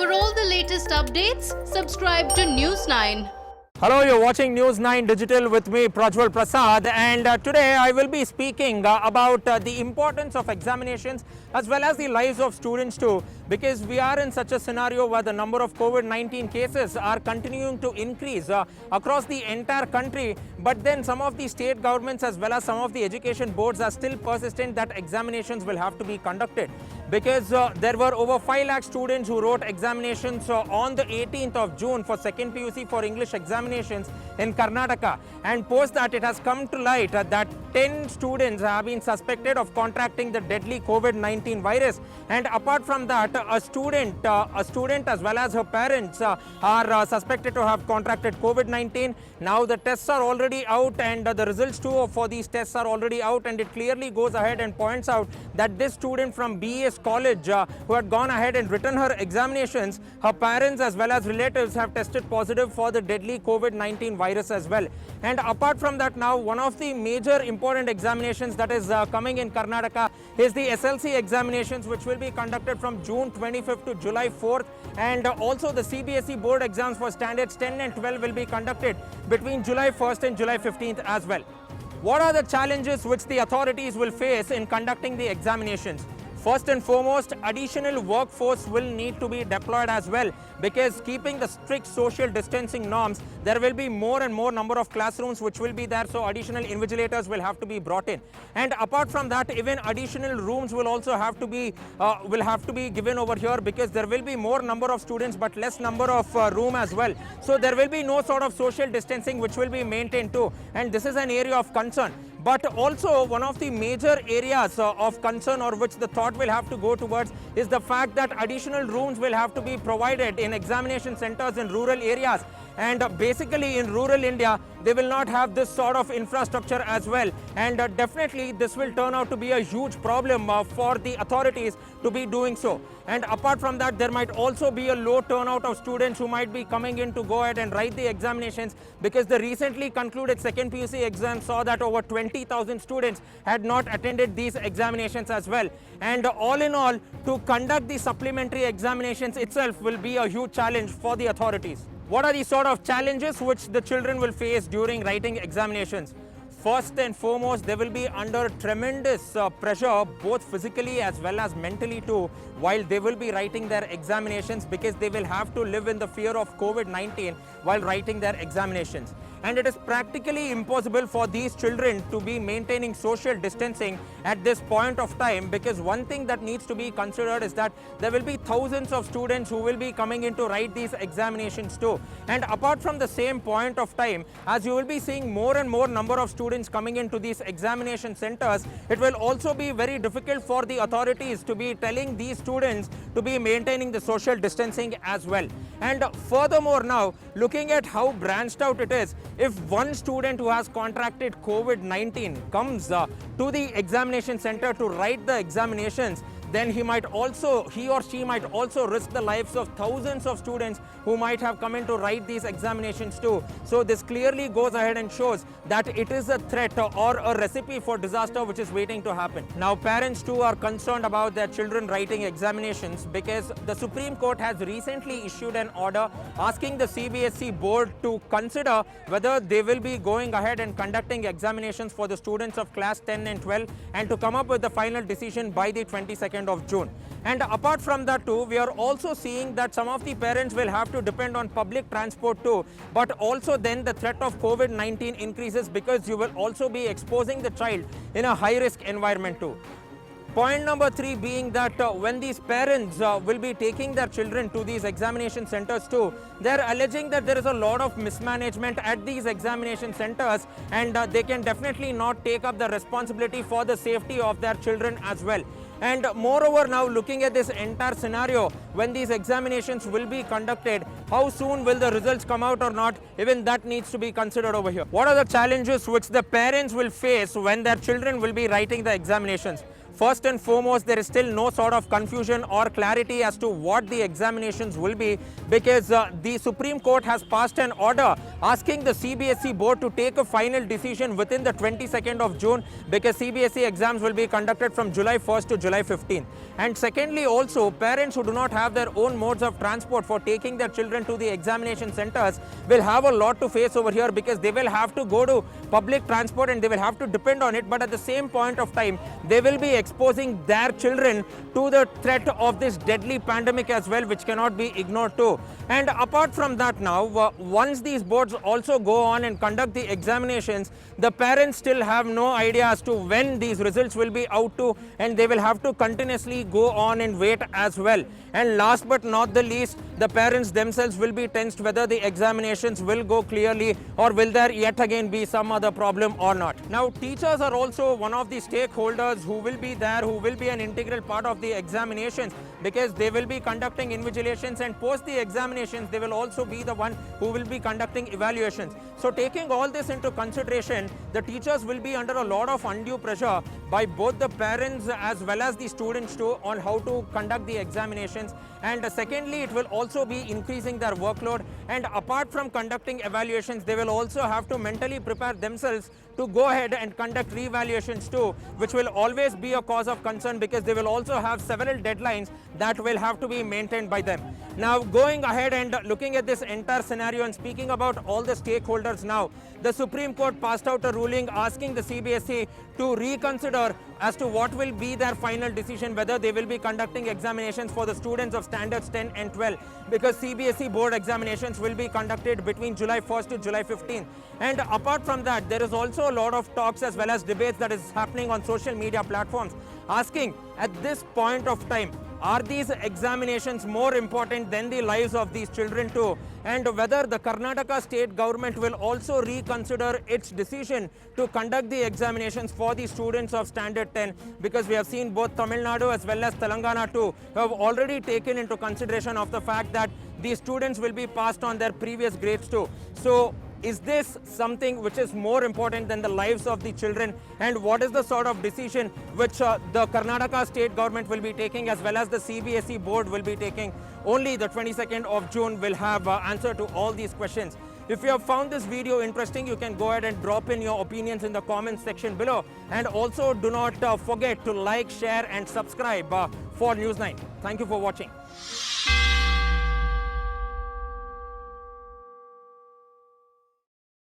For all the latest updates, subscribe to News 9. Hello, you're watching News 9 Digital with me, Prajwal Prasad, and today I will be speaking about the importance of examinations as well as the lives of students too, because we are in such a scenario where the number of COVID-19 cases are continuing to increase across the entire country, but then some of the state governments as well as some of the education boards are still persistent that examinations will have to be conducted, because there were over 5 lakh students who wrote examinations on the 18th of June for second PUC for English examinations in Karnataka, and post that it has come to light that 10 students have been suspected of contracting the deadly COVID-19 virus, and apart from that a student as well as her parents are suspected to have contracted COVID-19. Now the tests are already out, and the results too for these tests are already out, and it clearly goes ahead and points out that this student from BES College who had gone ahead and written her examinations, her parents as well as relatives have tested positive for the deadly COVID-19 virus as well. And apart from that, now one of the major important examinations that is coming in Karnataka is the SLC examinations, which will be conducted from June 25th to July 4th, and also the CBSE board exams for standards 10 and 12 will be conducted between July 1st and July 15th as well. What are the challenges which the authorities will face in conducting the examinations? First and foremost, additional workforce will need to be deployed as well, because keeping the strict social distancing norms, there will be more and more number of classrooms which will be there, so additional invigilators will have to be brought in. And apart from that, even additional rooms will also have to be given over here, because there will be more number of students but less number of room as well. So there will be no sort of social distancing which will be maintained too, and this is an area of concern. But also one of the major areas of concern, or which the thought will have to go towards, is the fact that additional rooms will have to be provided in examination centers in rural areas. And basically in rural India, they will not have this sort of infrastructure as well. And definitely this will turn out to be a huge problem for the authorities to be doing so. And apart from that, there might also be a low turnout of students who might be coming in to go ahead and write the examinations, because the recently concluded second PUC exam saw that over 20,000 students had not attended these examinations as well. And all in all, to conduct the supplementary examinations itself will be a huge challenge for the authorities. What are the sort of challenges which the children will face during writing examinations? First and foremost, they will be under tremendous pressure, both physically as well as mentally too, while they will be writing their examinations, because they will have to live in the fear of COVID-19 while writing their examinations. And it is practically impossible for these children to be maintaining social distancing at this point of time, because one thing that needs to be considered is that there will be thousands of students who will be coming in to write these examinations too. And apart from the same point of time, as you will be seeing more and more number of students coming into these examination centers, it will also be very difficult for the authorities to be telling these students to be maintaining the social distancing as well. And furthermore, now looking at how branched out it is, if one student who has contracted COVID-19 comes to the examination center to write the examinations, then he or she might also risk the lives of thousands of students who might have come in to write these examinations too. So this clearly goes ahead and shows that it is a threat or a recipe for disaster which is waiting to happen. Now parents too are concerned about their children writing examinations, because the Supreme Court has recently issued an order asking the CBSE board to consider whether they will be going ahead and conducting examinations for the students of class 10 and 12, and to come up with the final decision by the 22nd of June. And apart from that too, we are also seeing that some of the parents will have to depend on public transport too, but also then the threat of COVID-19 increases, because you will also be exposing the child in a high-risk environment too. Point number 3 being that when these parents will be taking their children to these examination centers too, they are alleging that there is a lot of mismanagement at these examination centers, and they can definitely not take up the responsibility for the safety of their children as well. And moreover, now looking at this entire scenario, when these examinations will be conducted, how soon will the results come out or not, even that needs to be considered over here. What are the challenges which the parents will face when their children will be writing the examinations? first and foremost, there is still no sort of confusion or clarity as to what the examinations will be, because the Supreme Court has passed an order asking the CBSE board to take a final decision within the 22nd of June, because CBSE exams will be conducted from July 1st to July 15th. And secondly, also, parents who do not have their own modes of transport for taking their children to the examination centers will have a lot to face over here, because they will have to go to public transport and they will have to depend on it. But at the same point of time, they will be exposing their children to the threat of this deadly pandemic as well, which cannot be ignored too. And apart from that, now once these boards also go on and conduct the examinations, the parents still have no idea as to when these results will be out to, and they will have to continuously go on and wait as well. And last but not the least, the parents themselves will be tensed whether the examinations will go clearly or will there yet again be some other problem or not. Now, teachers are also one of the stakeholders who will be there, who will be an integral part of the examinations, because they will be conducting invigilations, and post the examinations they will also be the one who will be conducting evaluations. So taking all this into consideration, the teachers will be under a lot of undue pressure by both the parents as well as the students too on how to conduct the examinations. And secondly, it will also be increasing their workload, and apart from conducting evaluations, they will also have to mentally prepare themselves to go ahead and conduct re-evaluations too, which will always be a cause of concern, because they will also have several deadlines that will have to be maintained by them. Now, going ahead and looking at this entire scenario and speaking about all the stakeholders now, the Supreme Court passed out a ruling asking the CBSE to reconsider as to what will be their final decision, whether they will be conducting examinations for the students of standards 10 and 12, because CBSE board examinations will be conducted between July 1st to July 15th. And apart from that, there is also a lot of talks as well as debates that is happening on social media platforms asking, at this point of time, are these examinations more important than the lives of these children too? And whether the Karnataka state government will also reconsider its decision to conduct the examinations for the students of standard 10, because we have seen both Tamil Nadu as well as Telangana too have already taken into consideration of the fact that these students will be passed on their previous grades too. So is this something which is more important than the lives of the children? And what is the sort of decision which the Karnataka state government will be taking as well as the CBSE board will be taking? Only the 22nd of June will have answer to all these questions. If you have found this video interesting, you can go ahead and drop in your opinions in the comments section below. And also do not forget to like, share and subscribe for News9. Thank you for watching.